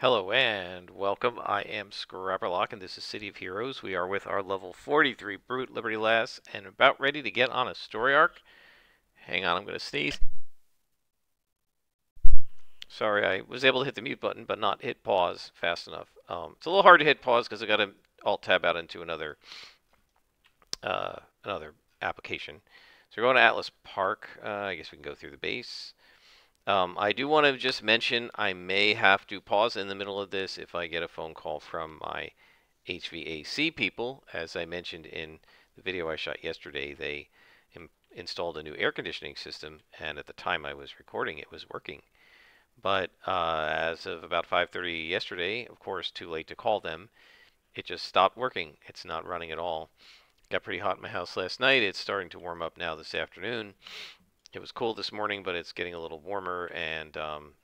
Hello and welcome. I am Scrapperlock and this is City of Heroes. We are with our level 43 Brute Liberty Lass and about ready to get on a story arc. Hang on, I'm going to sneeze. Sorry, I was able to hit the mute button but not hit pause fast enough. It's a little hard to hit pause because I got to alt tab out into another application. So we're going to Atlas Park. I guess we can go through the base. I do want to just mention I may have to pause in the middle of this if I get a phone call from my HVAC people. As I mentioned in the video I shot yesterday, they installed a new air conditioning system, and at the time I was recording, it was working. But as of about 5:30 yesterday, of course, too late to call them, it just stopped working. It's not running at all. Got pretty hot in my house last night. It's starting to warm up now this afternoon. It was cool this morning, but it's getting a little warmer, and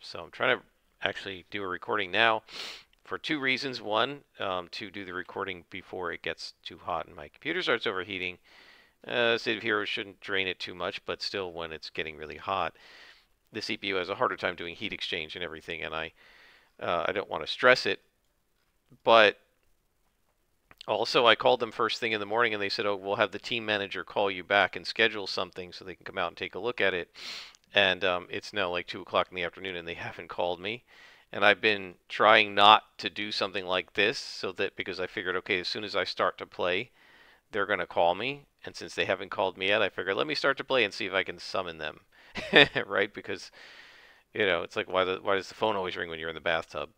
so I'm trying to actually do a recording now for two reasons. One, to do the recording before it gets too hot and my computer starts overheating. City of Heroes shouldn't drain it too much, but still, when it's getting really hot, the CPU has a harder time doing heat exchange and everything, and I don't want to stress it. But also, I called them first thing in the morning, and they said, "Oh, we'll have the team manager call you back and schedule something so they can come out and take a look at it." And it's now like 2 o'clock in the afternoon, and they haven't called me. And I've been trying not to do something like this, so that because I figured, okay, as soon as I start to play, they're going to call me. And since they haven't called me yet, I figured let me start to play and see if I can summon them, right? Because it's like why does the phone always ring when you're in the bathtub?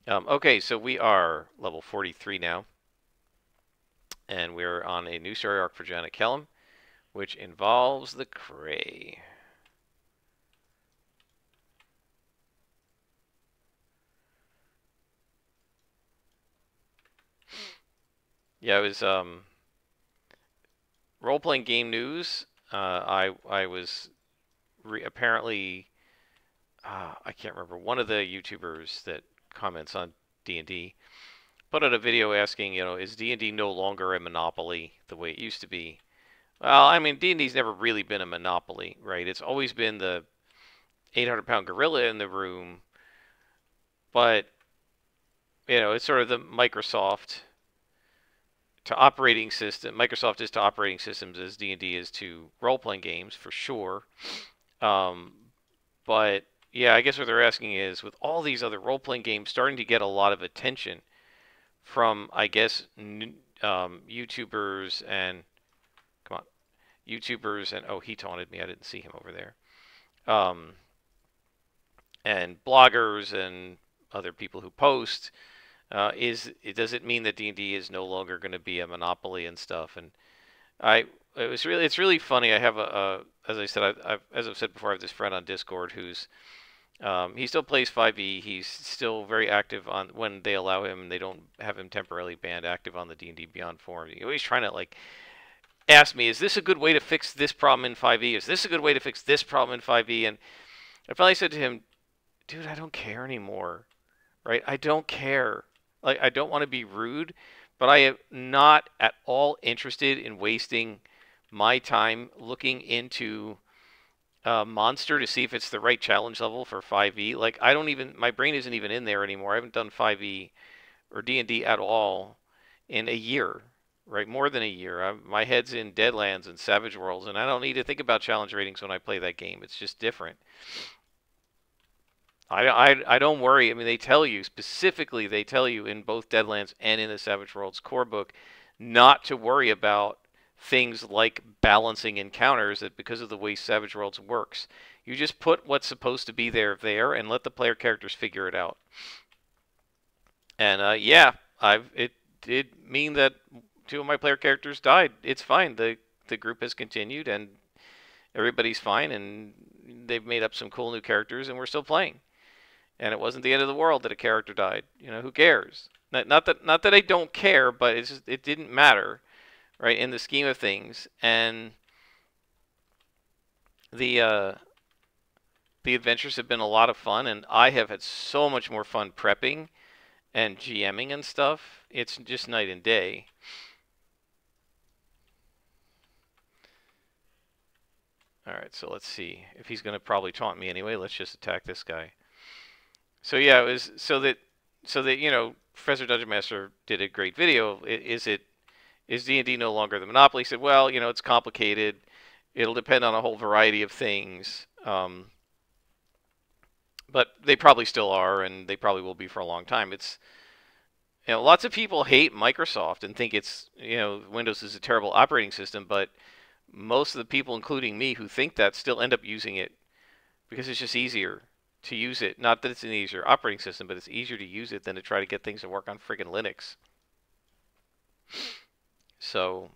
Okay, so we are level 43 now. And we're on a new story arc for Janet Kellum, which involves the Cray. Yeah, it was role-playing game news. I was apparently I can't remember, one of the YouTubers that comments on D&D put out a video asking, is D&D no longer a monopoly the way it used to be? Well, I mean, D&D's never really been a monopoly, right? It's always been the 800-pound gorilla in the room, but it's sort of the Microsoft to operating system. Microsoft is to operating systems as D&D is to role-playing games for sure. Um, but yeah, I guess what they're asking is with all these other role-playing games starting to get a lot of attention from, I guess, YouTubers and come on, YouTubers and oh, he taunted me. I didn't see him over there. Um, and bloggers and other people who post. Does it mean that D&D is no longer going to be a monopoly and stuff? And it's really funny. I have as I said, as I've said before, I have this friend on Discord who's he still plays 5e. He's still very active on when they allow him. And they don't have him temporarily banned, active on the D&D Beyond forum. He's trying to like ask me, is this a good way to fix this problem in 5e? Is this a good way to fix this problem in 5e? And I finally said to him, dude, I don't care anymore, right? I don't care. Like, I don't want to be rude, but I am not at all interested in wasting my time looking into Monster to see if it's the right challenge level for 5e. Like, I don't even, my brain isn't even in there anymore. I haven't done 5e or D&D at all in a year, right? More than a year. My head's in Deadlands and Savage Worlds, and I don't need to think about challenge ratings when I play that game. It's just different. I don't worry. I mean, they tell you specifically, they tell you in both Deadlands and in the Savage Worlds core book not to worry about things like balancing encounters, that because of the way Savage Worlds works, you just put what's supposed to be there and let the player characters figure it out. And yeah, it did mean that two of my player characters died. It's fine. The group has continued and everybody's fine, and they've made up some cool new characters, and we're still playing. And it wasn't the end of the world that a character died. Who cares? Not that I don't care, but it didn't matter, right, in the scheme of things. And the adventures have been a lot of fun, and I have had so much more fun prepping and GMing and stuff. It's just night and day. Alright, so let's see. If he's going to probably taunt me anyway, let's just attack this guy. So yeah, it was so that so that, Professor Dungeon Master did a great video. Is D&D no longer the monopoly? He said, well, it's complicated. It'll depend on a whole variety of things. But they probably still are, and they probably will be for a long time. It's lots of people hate Microsoft and think it's Windows is a terrible operating system, but most of the people, including me, who think that still end up using it because it's just easier to use it. Not that it's an easier operating system, but it's easier to use it than to try to get things to work on friggin' Linux. So,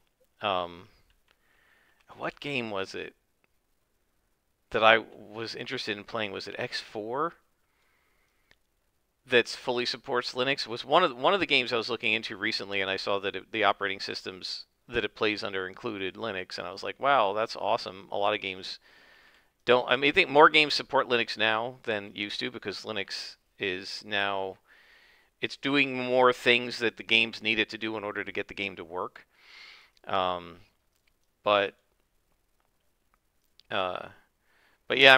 what game was it that I was interested in playing? Was it X4? That's fully supports Linux. Was one of the games I was looking into recently, and I saw that the operating systems that it plays under included Linux, and I was like, wow, that's awesome. A lot of games don't. I think more games support Linux now than used to, because Linux is now it's doing more things that the games need it to do in order to get the game to work. Um, but uh, but yeah,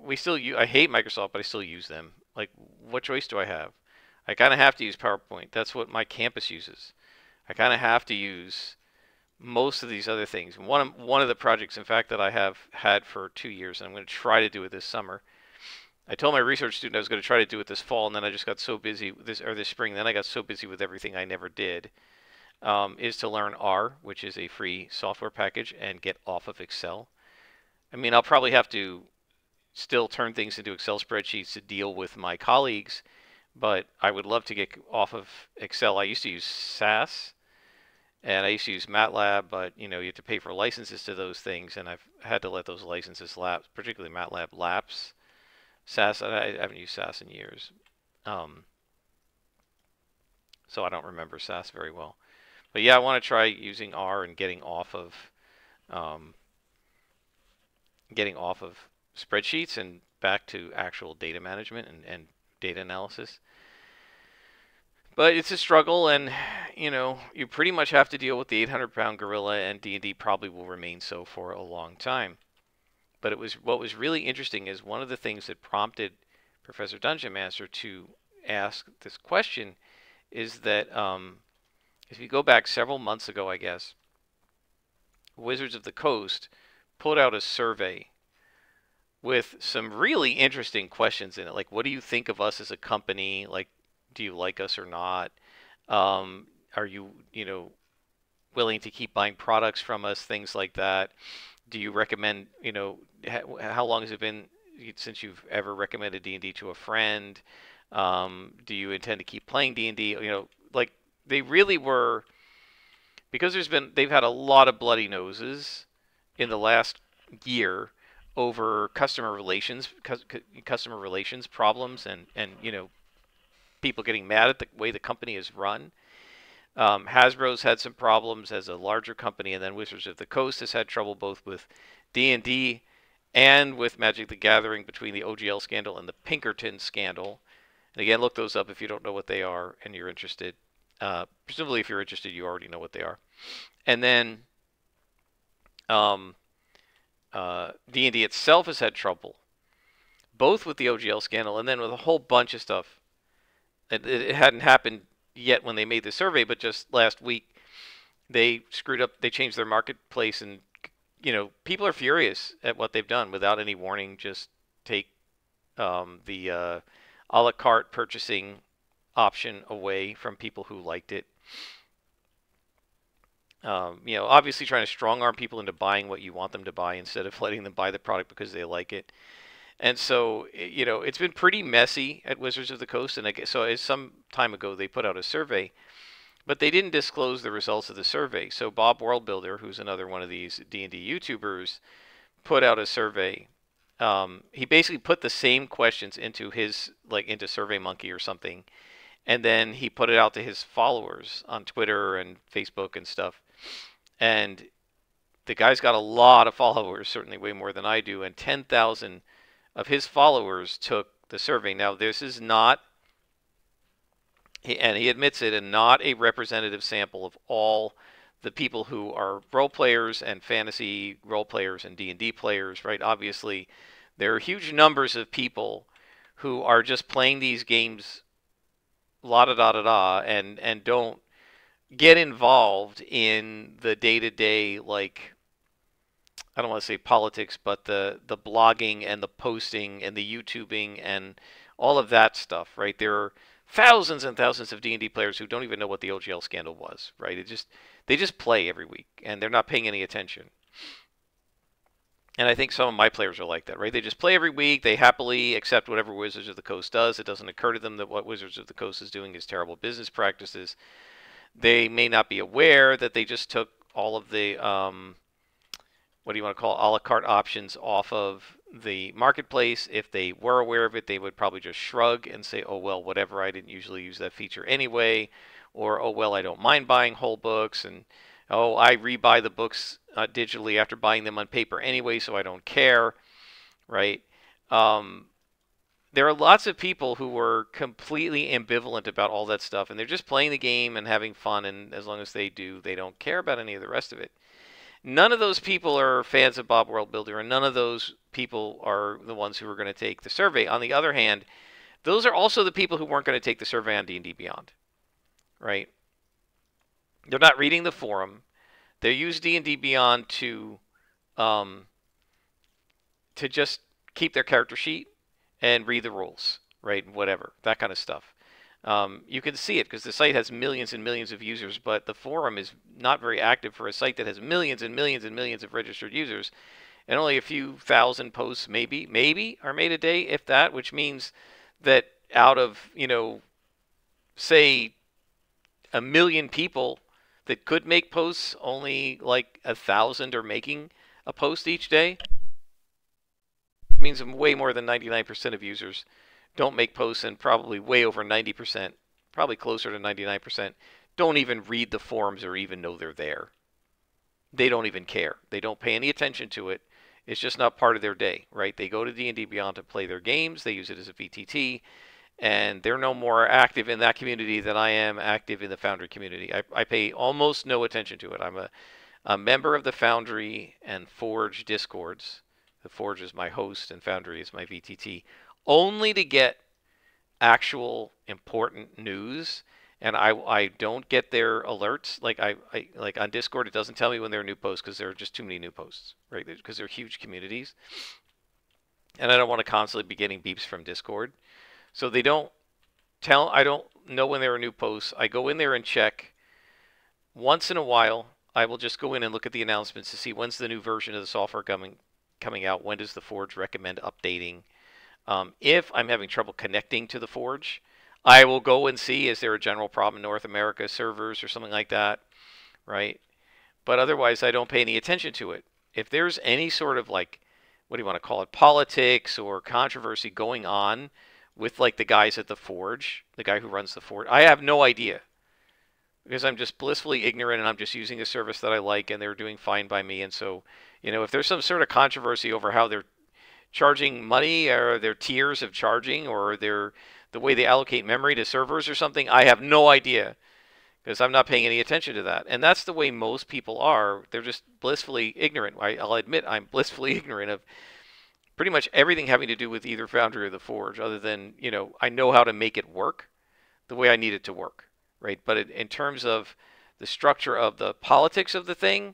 we still I hate Microsoft, but I still use them. Like, what choice do I have? I kind of have to use PowerPoint. That's what my campus uses. I kind of have to use most of these other things. One of the projects, in fact, that I have had for 2 years, and I'm going to try to do it this summer. I told my research student I was going to try to do it this fall, and then I just got so busy this spring. Then I got so busy with everything I never did. Is to learn R, which is a free software package, and get off of Excel. I'll probably have to still turn things into Excel spreadsheets to deal with my colleagues, but I would love to get off of Excel. I used to use SAS, and I used to use MATLAB, but you have to pay for licenses to those things, and I've had to let those licenses lapse, particularly MATLAB lapse. SAS, I haven't used SAS in years, so I don't remember SAS very well. But yeah, I want to try using R and getting off of spreadsheets and back to actual data management and data analysis. But it's a struggle, and you pretty much have to deal with the 800-pound gorilla, and D&D probably will remain so for a long time. But what was really interesting is one of the things that prompted Professor Dungeon Master to ask this question is that if you go back several months ago, I guess, Wizards of the Coast put out a survey with some really interesting questions in it. Like, what do you think of us as a company? Like, do you like us or not? Are you, willing to keep buying products from us? Things like that. Do you recommend, how long has it been since you've ever recommended D&D to a friend? Do you intend to keep playing D&D? Like, they really were, because they've had a lot of bloody noses in the last year over customer relations problems, and people getting mad at the way the company is run. Hasbro's had some problems as a larger company, and then Wizards of the Coast has had trouble both with D&D and with Magic the Gathering, between the OGL scandal and the Pinkerton scandal. And again, look those up if you don't know what they are and you're interested. Presumably, if you're interested, you already know what they are. And then D&D itself has had trouble, both with the OGL scandal and then with a whole bunch of stuff. It hadn't happened yet when they made the survey, but just last week they screwed up. They changed their marketplace, and people are furious at what they've done without any warning. Just take the a la carte purchasing option away from people who liked it. Obviously trying to strong arm people into buying what you want them to buy instead of letting them buy the product because they like it. And so, it's been pretty messy at Wizards of the Coast. And so some time ago, they put out a survey, but they didn't disclose the results of the survey. So Bob Worldbuilder, who's another one of these D&D YouTubers, put out a survey. He basically put the same questions into into SurveyMonkey or something, and then he put it out to his followers on Twitter and Facebook and stuff. And the guy's got a lot of followers, certainly way more than I do, and 10,000 of his followers took the survey. Now, this is not, and he admits it, and not a representative sample of all the people who are role players and fantasy role players and D&D players, right? Obviously, there are huge numbers of people who are just playing these games la da da da da, and don't get involved in the day-to-day, like, I don't want to say politics, but the blogging and the posting and the YouTubing and all of that stuff, right? There are thousands and thousands of D&D players who don't even know what the OGL scandal was, right? They just play every week and they're not paying any attention. And I think some of my players are like that, right? They just play every week. They happily accept whatever Wizards of the Coast does. It doesn't occur to them that what Wizards of the Coast is doing is terrible business practices. They may not be aware that they just took all of the, what do you want to call it, a la carte options off of the marketplace. If they were aware of it, they would probably just shrug and say, oh, well, whatever, I didn't usually use that feature anyway. Or, oh, well, I don't mind buying whole books. And, oh, I rebuy the books digitally after buying them on paper anyway, so I don't care, right? There are lots of people who were completely ambivalent about all that stuff, and they're just playing the game and having fun, and as long as they do, they don't care about any of the rest of it. None of those people are fans of Bob World Builder, and none of those people are the ones who are going to take the survey. On the other hand, those are also the people who weren't going to take the survey on D&D Beyond, right? They're not reading the forum. They use D&D Beyond to just keep their character sheet and read the rules, right? Whatever, that kind of stuff. You can see it because the site has millions and millions of users, but the forum is not very active for a site that has millions and millions and millions of registered users, and only a few thousand posts maybe are made a day, if that, which means that out of, say 1 million people that could make posts, only like 1,000 are making a post each day, which means way more than 99% of users don't make posts, and probably way over 90%, probably closer to 99%, don't even read the forums or even know they're there. They don't even care. They don't pay any attention to it. It's just not part of their day, right? They go to D&D Beyond to play their games. They use it as a VTT, and they're no more active in that community than I am active in the Foundry community. I pay almost no attention to it. I'm a member of the Foundry and Forge Discords. The Forge is my host, and Foundry is my VTT, only to get actual important news, and I don't get their alerts. Like like on Discord, it doesn't tell me when there are new posts because there are just too many new posts, right? Because they're huge communities, and I don't want to constantly be getting beeps from Discord. So they don't tell. I don't know when there are new posts. I go in there and check once in a while. I will just go in and look at the announcements to see when's the new version of the software coming out. When does the Forge recommend updating? If I'm having trouble connecting to the Forge, I will go and see, is there a general problem in North America servers or something like that, right? But otherwise, I don't pay any attention to it. If there's any sort of, like, what do you want to call it, politics or controversy going on with, like, the guys at the Forge, the guy who runs the Forge, I have no idea, because I'm just blissfully ignorant, and I'm just using a service that I like, and they're doing fine by me. And so, if there's some sort of controversy over how they're charging money, or their tiers of charging, or the way they allocate memory to servers or something, I have no idea, because I'm not paying any attention to that. And that's the way most people are. They're just blissfully ignorant. I'll admit I'm blissfully ignorant of pretty much everything having to do with either Foundry or the Forge, other than, I know how to make it work the way I need it to work, right? But in terms of the structure of the politics of the thing,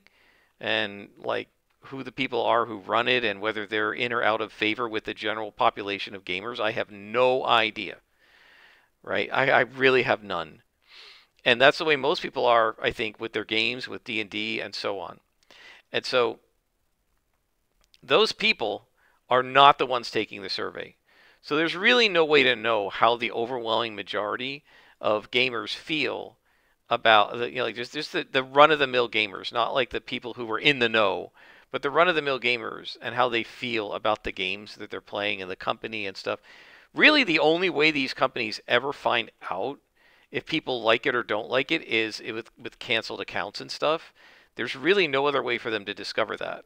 and like who the people are who run it, and whether they're in or out of favor with the general population of gamers, I have no idea, right? I really have none. And that's the way most people are, I think, with their games, with D&D, and so on. And so those people are not the ones taking the survey. So there's really no way to know how the overwhelming majority of gamers feel about, like, just the run-of-the-mill gamers, not like the people who were in the know, but the run-of-the-mill gamers, and how they feel about the games that they're playing and the company and stuff. Really, the only way these companies ever find out if people like it or don't like it is with canceled accounts and stuff. There's really no other way for them to discover that.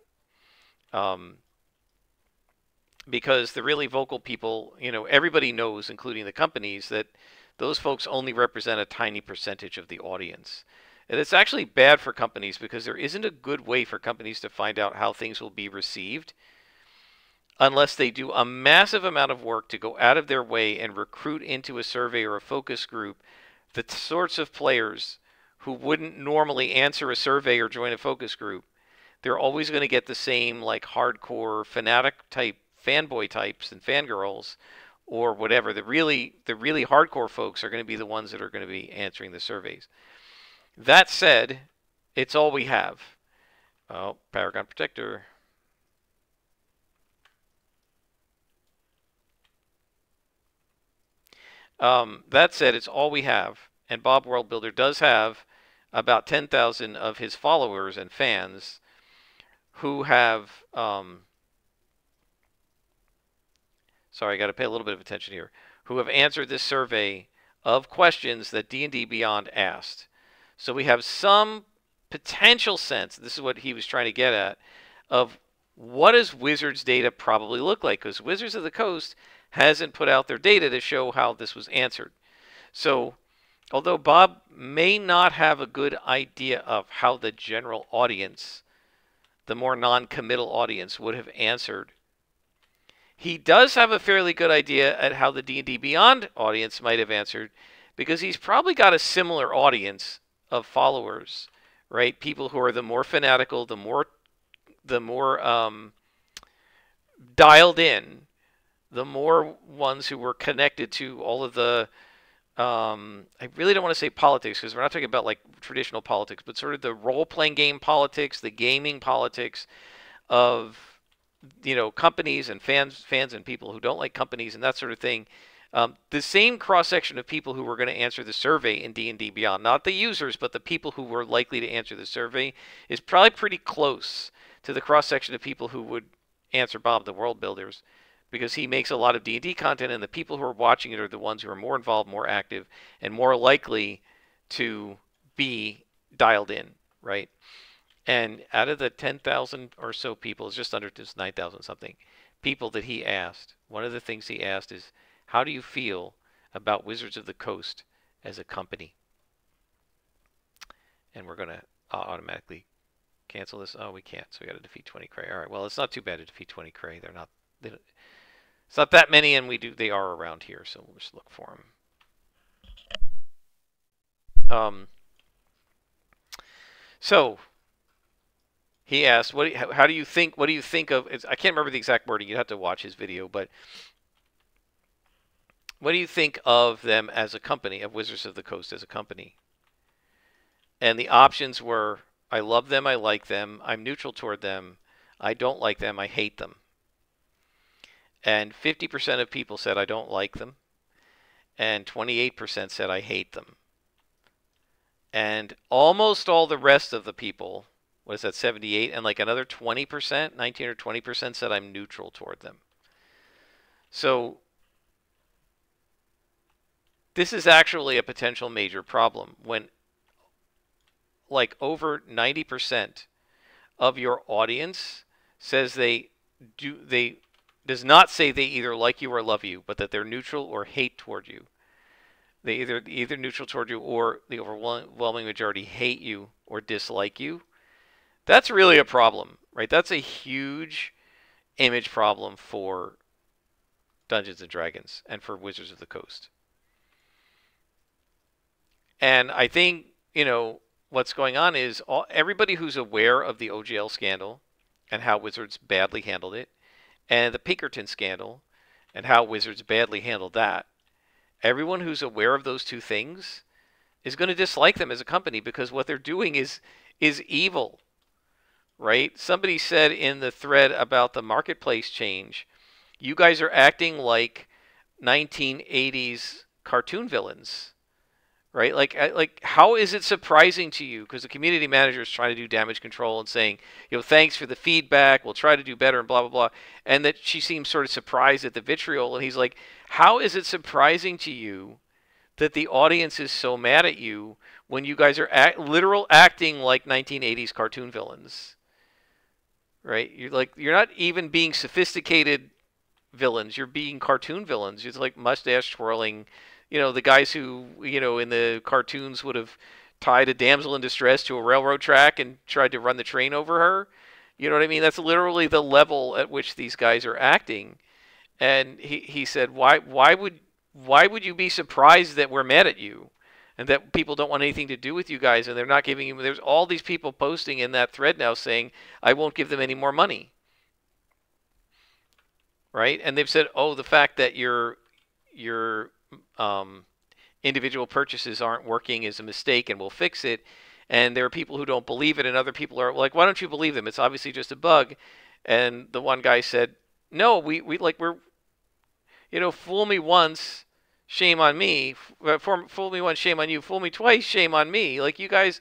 Because the really vocal people, everybody knows, including the companies, that those folks only represent a tiny percentage of the audience. And it's actually bad for companies, because there isn't a good way for companies to find out how things will be received unless they do a massive amount of work to go out of their way and recruit into a survey or a focus group the sorts of players who wouldn't normally answer a survey or join a focus group. They're always going to get the same like hardcore fanatic type fanboy types and fangirls or whatever. The really hardcore folks are going to be the ones that are going to be answering the surveys. That said, it's all we have. Oh, Paragon Protector. That said, it's all we have. And Bob Worldbuilder does have about 10,000 of his followers and fans who have... sorry, I got to pay a little bit of attention here. Who have answered this survey of questions that D&D Beyond asked. So we have some potential sense, this is what he was trying to get at, of what does Wizards data probably look like? Because Wizards of the Coast hasn't put out their data to show how this was answered. So although Bob may not have a good idea of how the general audience, the more non-committal audience, would have answered, he does have a fairly good idea at how the D&D Beyond audience might have answered, because he's probably got a similar audience of followers, right? People who are the more fanatical, the more dialed in, the more ones who were connected to all of the, I really don't want to say politics, because we're not talking about like traditional politics, but sort of the role-playing game politics, the gaming politics of, you know, companies and fans and people who don't like companies and that sort of thing. The same cross-section of people who were going to answer the survey in D&D Beyond, not the users, but the people who were likely to answer the survey, is probably pretty close to the cross-section of people who would answer Bob the World Builders, because he makes a lot of D&D content, and the people who are watching it are the ones who are more involved, more active, and more likely to be dialed in, right? And out of the 10,000 or so people, it's just under just 9,000 something people that he asked, one of the things he asked is, how do you feel about Wizards of the Coast as a company? And we're going to automatically cancel this. Oh, we can't, so we got to defeat 20 Cray. All right, well, it's not too bad to defeat 20 Cray. It's not that many, and they are around here, so we'll just look for them. So he asked, what do you think of, I can't remember the exact wording, you'd have to watch his video, but what do you think of them as a company, of Wizards of the Coast as a company? And the options were, I love them, I like them, I'm neutral toward them, I don't like them, I hate them. And 50% of people said I don't like them, and 28% said I hate them. And almost all the rest of the people, what is that, 78, and like another 20%, 19 or 20% said I'm neutral toward them. So this is actually a potential major problem when like over 90% of your audience says does not say they either like you or love you, but that they're neutral or hate toward you. They either neutral toward you, or the overwhelming majority hate you or dislike you. That's really a problem, right? That's a huge image problem for Dungeons and Dragons and for Wizards of the Coast. And I think, you know, what's going on is everybody who's aware of the OGL scandal and how Wizards badly handled it, and the Pinkerton scandal and how Wizards badly handled that, everyone who's aware of those two things is going to dislike them as a company, because what they're doing is evil, right? Somebody said in the thread about the marketplace change, you guys are acting like 1980s cartoon villains, right? Like how is it surprising to you? Because the community manager is trying to do damage control and saying, you know, thanks for the feedback, we'll try to do better and blah, blah, blah. And that she seems sort of surprised at the vitriol. And he's like, how is it surprising to you that the audience is so mad at you when you guys are acting like 1980s cartoon villains, right? You're not even being sophisticated villains. You're being cartoon villains. It's like mustache twirling, you know, the guys who, you know, in the cartoons would have tied a damsel in distress to a railroad track and tried to run the train over her. You know what I mean? That's literally the level at which these guys are acting. And he said, why would you be surprised that we're mad at you and that people don't want anything to do with you guys and they're not giving you, there's all these people posting in that thread now saying I won't give them any more money, right? And they've said, oh, the fact that your individual purchases aren't working is a mistake and we'll fix it. And there are people who don't believe it, and other people are like, why don't you believe them? It's obviously just a bug. And the one guy said, no, we're fool me once, shame on me. Fool me once, shame on you. Fool me twice, shame on me. Like, you guys,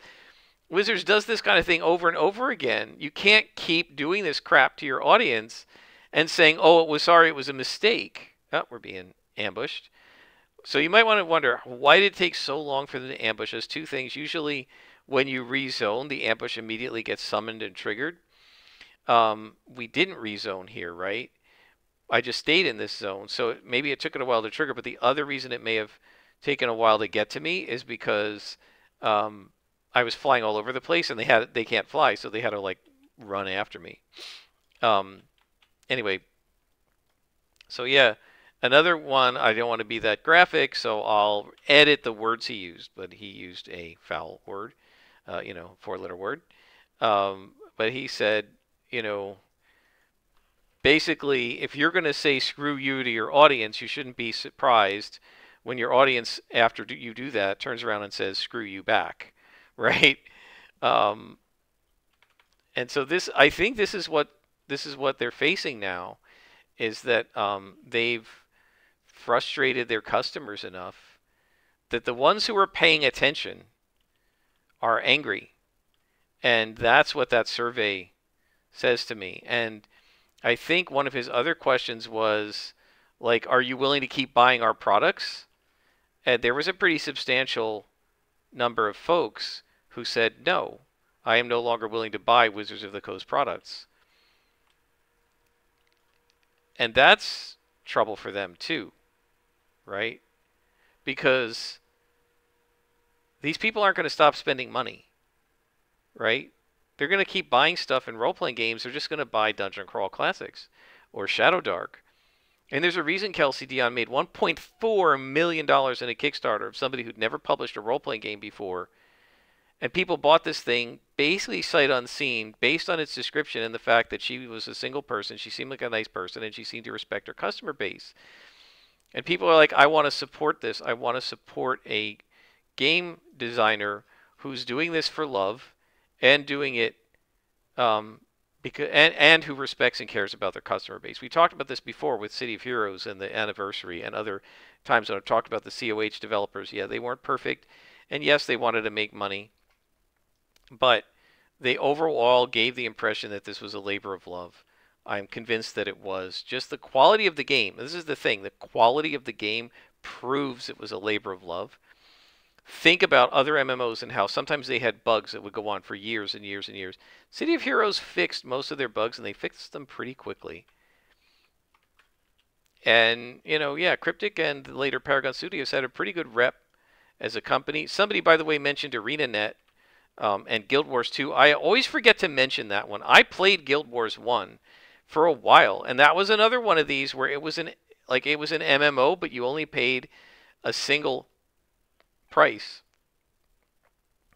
Wizards does this kind of thing over and over again. You can't keep doing this crap to your audience and saying, oh, it was a mistake. Oh, we're being ambushed. So you might want to wonder, why did it take so long for them to ambush us? Two things. Usually when you rezone, the ambush immediately gets summoned and triggered. We didn't rezone here, right? I just stayed in this zone, so maybe it took it a while to trigger. But the other reason it may have taken a while to get to me is because I was flying all over the place, and they can't fly, so they had to like run after me. Anyway, so yeah, another one. I don't want to be that graphic, so I'll edit the words he used. But he used a foul word, 4-letter word. But he said, basically, if you're going to say screw you to your audience, you shouldn't be surprised when your audience, after you do that, turns around and says screw you back, right? And so I think this is what they're facing now, is that they've frustrated their customers enough that the ones who are paying attention are angry. And that's what that survey says to me. And I think one of his other questions was, like, are you willing to keep buying our products? And there was a pretty substantial number of folks who said, no, I am no longer willing to buy Wizards of the Coast products. And that's trouble for them too, right? Because these people aren't going to stop spending money, right? They're going to keep buying stuff in role-playing games. They're just going to buy Dungeon Crawl Classics or Shadow Dark. And there's a reason Kelsey Dion made $1.4 million in a Kickstarter of somebody who'd never published a role-playing game before. And people bought this thing basically sight unseen, based on its description and the fact that she was a single person. She seemed like a nice person, and she seemed to respect her customer base. And people are like, I want to support this. I want to support a game designer who's doing this for love and doing it and who respects and cares about their customer base. We talked about this before with City of Heroes and the anniversary and other times when I've talked about the COH developers. Yeah, they weren't perfect, and yes, they wanted to make money, but they overall gave the impression that this was a labor of love. I'm convinced that it was. Just the quality of the game. This is the thing. The quality of the game proves it was a labor of love. Think about other MMOs and how sometimes they had bugs that would go on for years and years and years. City of Heroes fixed most of their bugs, and they fixed them pretty quickly. And, Cryptic and later Paragon Studios had a pretty good rep as a company. Somebody, by the way, mentioned ArenaNet and Guild Wars 2. I always forget to mention that one. I played Guild Wars 1 for a while, and that was another one of these where it was an MMO, but you only paid a single price.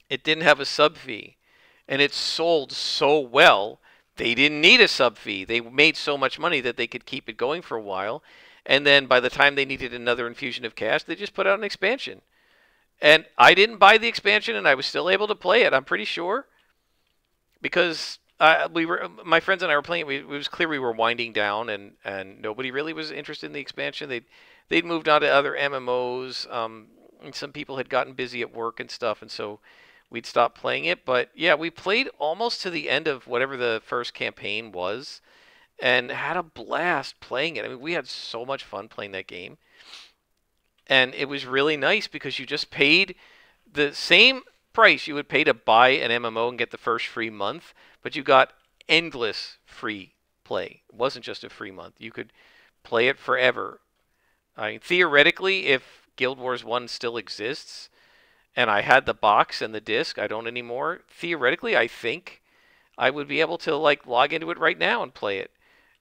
It didn't have a sub fee, and it sold so well they didn't need a sub fee. They made so much money that they could keep it going for a while, and then by the time they needed another infusion of cash, they just put out an expansion. And I didn't buy the expansion, and I was still able to play it, I'm pretty sure, because my friends and I were playing it. It was clear we were winding down, and nobody really was interested in the expansion. They'd moved on to other MMOs. And some people had gotten busy at work and stuff, and so we'd stopped playing it. But yeah, we played almost to the end of whatever the first campaign was, and had a blast playing it. I mean, we had so much fun playing that game, and it was really nice because you just paid the same price you would pay to buy an MMO and get the first free month, but you got endless free play. It wasn't just a free month. You could play it forever. I mean, theoretically, if Guild Wars 1 still exists, and I had the box and the disc, I don't anymore. Theoretically, I think I would be able to like log into it right now and play it.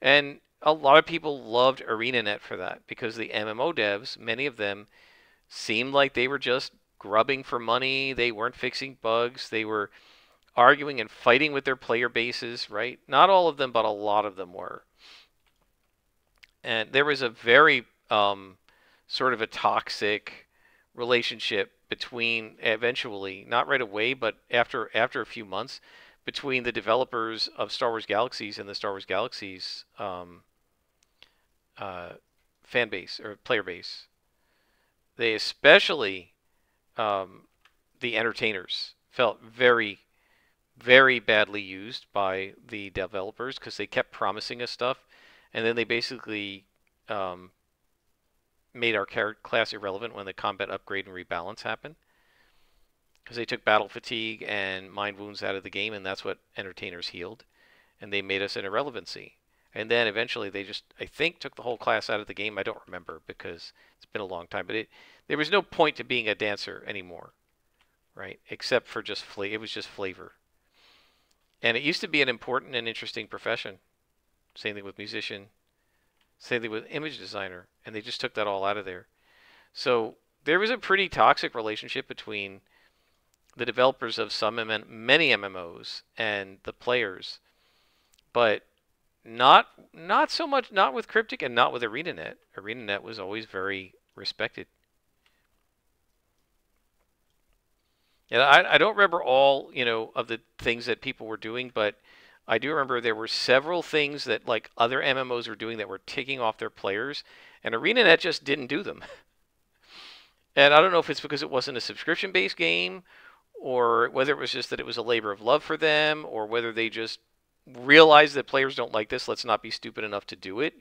And a lot of people loved ArenaNet for that because the MMO devs, many of them, seemed like they were just grubbing for money. They weren't fixing bugs. They were arguing and fighting with their player bases, right? Not all of them, but a lot of them were. And there was a very sort of a toxic relationship between eventually, not right away, but after a few months, between the developers of Star Wars Galaxies and the Star Wars Galaxies fan base or player base. They especially the entertainers felt very, very badly used by the developers because they kept promising us stuff, and then they basically made our class irrelevant when the combat upgrade and rebalance happened. Because they took battle fatigue and mind wounds out of the game, and that's what entertainers healed, and they made us an irrelevancy. And then eventually they just, I think, took the whole class out of the game. I don't remember because it's been a long time, but there was no point to being a dancer anymore, right? Except for just it was just flavor. And it used to be an important and interesting profession. Same thing with musician. Same thing with image designer. And they just took that all out of there. So there was a pretty toxic relationship between the developers of many MMOs and the players. But not so much, not with Cryptic and not with ArenaNet. ArenaNet was always very respected. And I don't remember all, of the things that people were doing, but I do remember there were several things that like other MMOs were doing that were ticking off their players, and ArenaNet just didn't do them. And I don't know if it's because it wasn't a subscription-based game, or whether it was just that it was a labor of love for them, or whether they just realized that players don't like this, let's not be stupid enough to do it,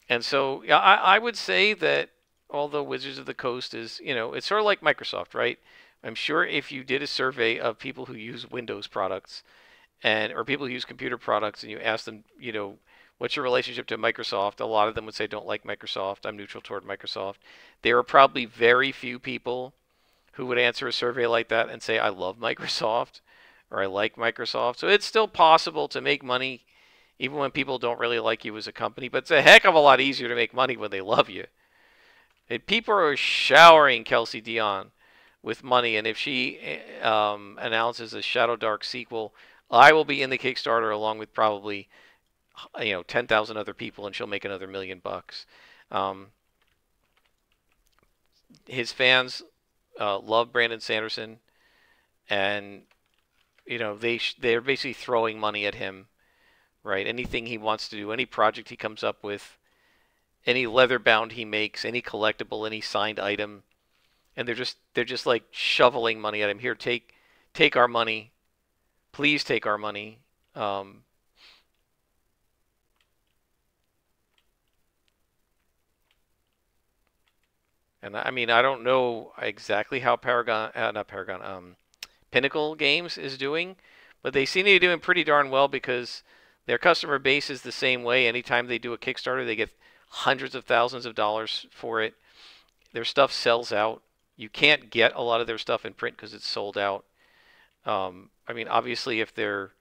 And so, yeah, I would say that although Wizards of the Coast is, it's sort of like Microsoft, right? I'm sure if you did a survey of people who use Windows products or people who use computer products and you asked them, what's your relationship to Microsoft? A lot of them would say, don't like Microsoft. I'm neutral toward Microsoft. There are probably very few people who would answer a survey like that and say, I love Microsoft or I like Microsoft. So it's still possible to make money even when people don't really like you as a company, but it's a heck of a lot easier to make money when they love you. And people are showering Kelsey Dion with money, and if she announces a Shadow Dark sequel, I will be in the Kickstarter along with probably 10,000 other people, and she'll make another $1 million. His fans love Brandon Sanderson, and they're basically throwing money at him, right? Anything he wants to do, any project he comes up with, any leather bound he makes, any collectible, any signed item, and they're just like shoveling money at him. Here, take our money, please take our money. And I mean, I don't know exactly how Pinnacle Games is doing, but they seem to be doing pretty darn well because their customer base is the same way. Anytime they do a Kickstarter, they get hundreds of thousands of dollars for it. Their stuff sells out. You can't get a lot of their stuff in print because it's sold out. I mean, obviously, if they're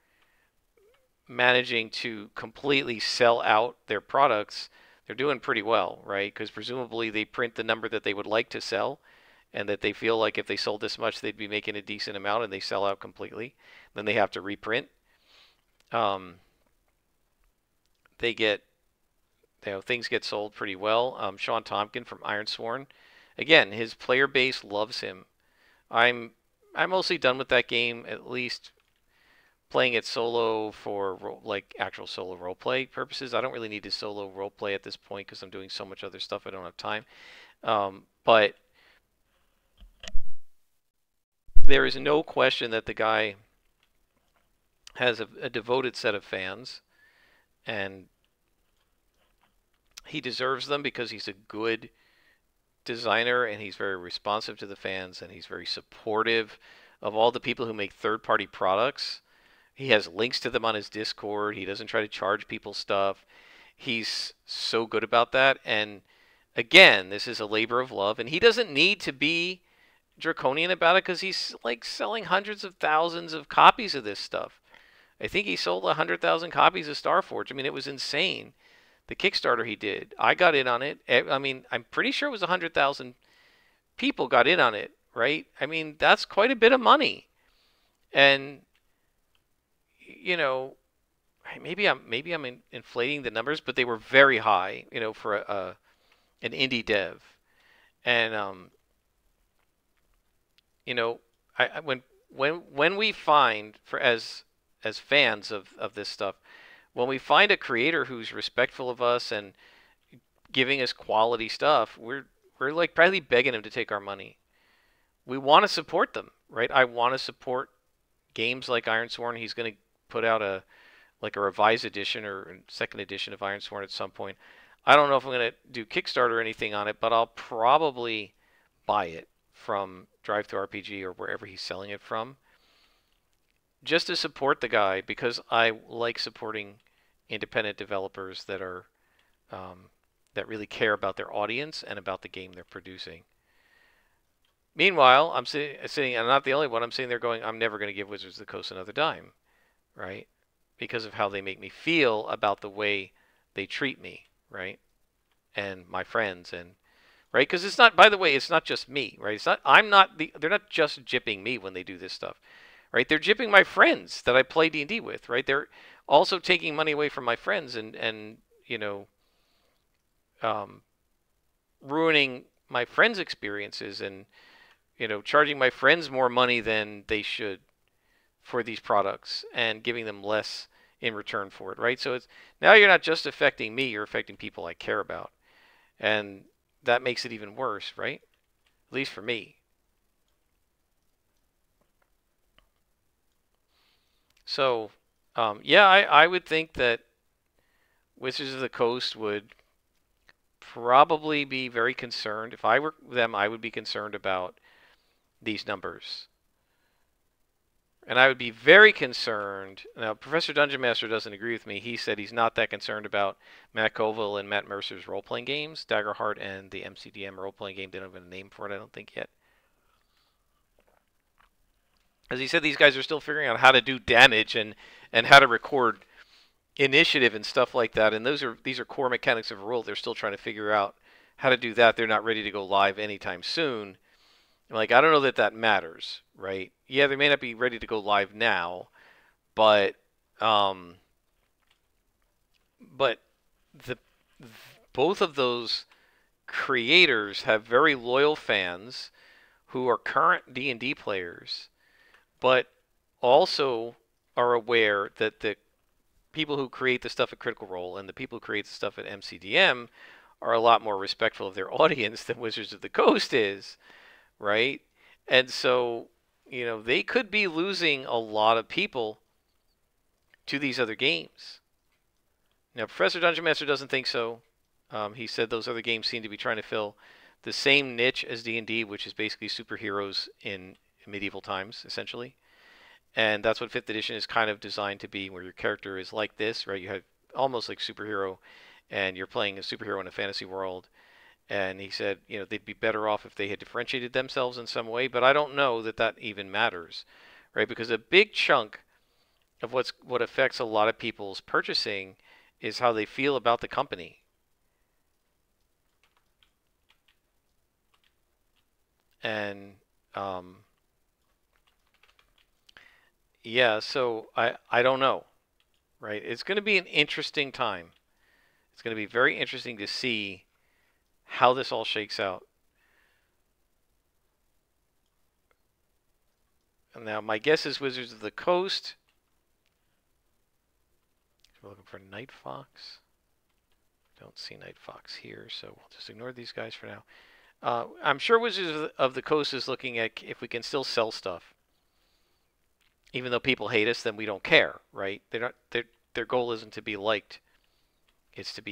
managing to completely sell out their products, they're doing pretty well, right? Because presumably they print the number that they would like to sell, and that they feel like if they sold this much, they'd be making a decent amount, and they sell out completely. Then they have to reprint. They get, things get sold pretty well. Sean Tompkin from Ironsworn, again, his player base loves him. I'm mostly done with that game, at least playing it solo for like actual solo roleplay purposes. I don't really need to solo roleplay at this point because I'm doing so much other stuff I don't have time. But there is no question that the guy has a devoted set of fans, and he deserves them because he's a good designer and he's very responsive to the fans and he's very supportive of all the people who make third-party products. He has links to them on his Discord. He doesn't try to charge people stuff. He's so good about that. And again, this is a labor of love, and he doesn't need to be draconian about it because he's like selling hundreds of thousands of copies of this stuff. I think he sold 100,000 copies of Starforge. I mean, it was insane. The Kickstarter he did, I got in on it. I mean, I'm pretty sure it was 100,000 people got in on it, right? I mean, that's quite a bit of money. And you know, maybe I'm inflating the numbers, but they were very high, for an indie dev. And you know, when we find for as fans of this stuff, when we find a creator who's respectful of us and giving us quality stuff, we're like probably begging him to take our money. We want to support them, right? I want to support games like Ironsworn. He's going to put out a revised edition or a second edition of Ironsworn at some point. I don't know if I'm going to do Kickstarter or anything on it, but I'll probably buy it from DriveThruRPG or wherever he's selling it from, just to support the guy because I like supporting independent developers that are that really care about their audience and about the game they're producing. Meanwhile, I'm sitting, and I'm not the only one. I'm sitting there going, I'm never going to give Wizards of the Coast another dime, right? Because of how they make me feel about the way they treat me, right? And my friends, and right? Because it's not. By the way, it's not just me, right? It's not. I'm not the. They're not just gypping me when they do this stuff, right? They're gypping my friends that I play D&D with, right? They're also taking money away from my friends and um, ruining my friends' experiences and charging my friends more money than they should for these products and giving them less in return for it, right? So it's now you're not just affecting me, you're affecting people I care about. And that makes it even worse, right? At least for me. So, yeah, I would think that Wizards of the Coast would probably be very concerned. If I were them, I would be concerned about these numbers. And I would be very concerned. Now, Professor Dungeon Master doesn't agree with me. He said he's not that concerned about Matt Colville and Matt Mercer's role-playing games, Daggerheart and the MCDM role-playing game. They don't have a name for it, I don't think, yet. As he said, these guys are still figuring out how to do damage and how to record initiative and stuff like that. And these are core mechanics of a role. They're still trying to figure out how to do that. They're not ready to go live anytime soon. Like, I don't know that that matters, right? Yeah, they may not be ready to go live now, but but the both of those creators have very loyal fans who are current D&D players, but also are aware that the people who create the stuff at Critical Role and the people who create the stuff at MCDM are a lot more respectful of their audience than Wizards of the Coast is, right? And so, they could be losing a lot of people to these other games. Now, Professor Dungeon Master doesn't think so. He said those other games seem to be trying to fill the same niche as D&D, which is basically superheroes in medieval times, essentially. And that's what 5th edition is kind of designed to be, where your character is like this, right? You have almost like superhero, and you're playing a superhero in a fantasy world. And he said, they'd be better off if they had differentiated themselves in some way, but I don't know that that even matters, right? Because a big chunk of what affects a lot of people's purchasing is how they feel about the company. And yeah, so I don't know, right? It's going to be an interesting time. It's going to be very interesting to see how this all shakes out. And now my guess is Wizards of the Coast. We're looking for Night Fox. Don't see Night Fox here, so we'll just ignore these guys for now. I'm sure Wizards of the Coast is looking at if we can still sell stuff. Even though people hate us, then we don't care, right? They're not. Their goal isn't to be liked. It's to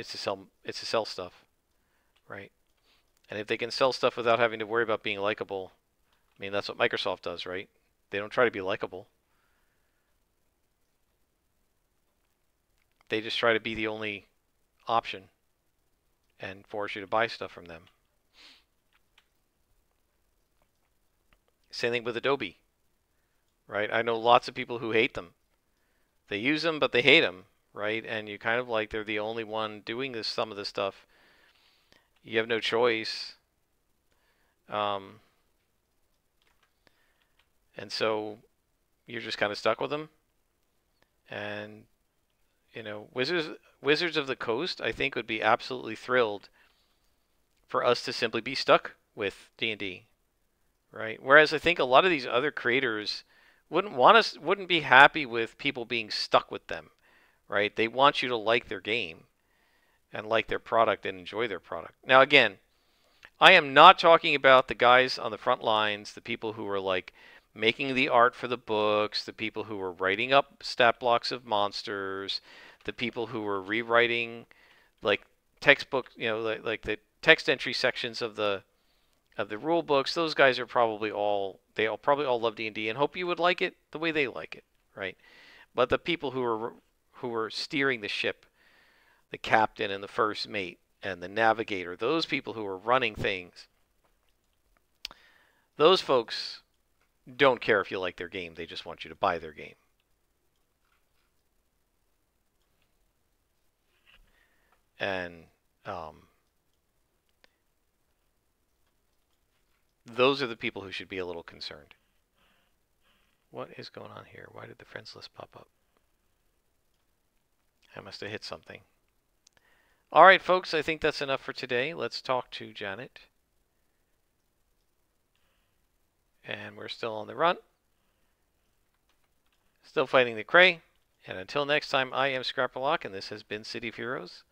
sell stuff, right? And if they can sell stuff without having to worry about being likable, I mean, that's what Microsoft does, right? They don't try to be likable. They just try to be the only option and force you to buy stuff from them. Same thing with Adobe, right? I know lots of people who hate them. They use them, but they hate them, right? And you kind of like they're the only one doing this, some of this stuff. You have no choice. And so you're just kind of stuck with them. And you know, Wizards of the Coast, I think, would be absolutely thrilled for us to simply be stuck with D&D, right? Whereas I think a lot of these other creators wouldn't be happy with people being stuck with them, right? They want you to like their game and like their product and enjoy their product. Now again, I am not talking about the guys on the front lines, the people who are like making the art for the books, the people who are writing up stat blocks of monsters, the people who are rewriting like textbook, you know, like the text entry sections of the rule books. Those guys are probably all probably all love D&D and hope you would like it the way they like it, right? But the people who are steering the ship, the captain and the first mate and the navigator, those people who are running things, those folks don't care if you like their game. They just want you to buy their game. And those are the people who should be a little concerned. What is going on here? Why did the friends list pop up? I must have hit something. All right, folks, I think that's enough for today. Let's talk to Janet. And we're still on the run. Still fighting the Cray. And until next time, I am Scrapperlock, and this has been City of Heroes.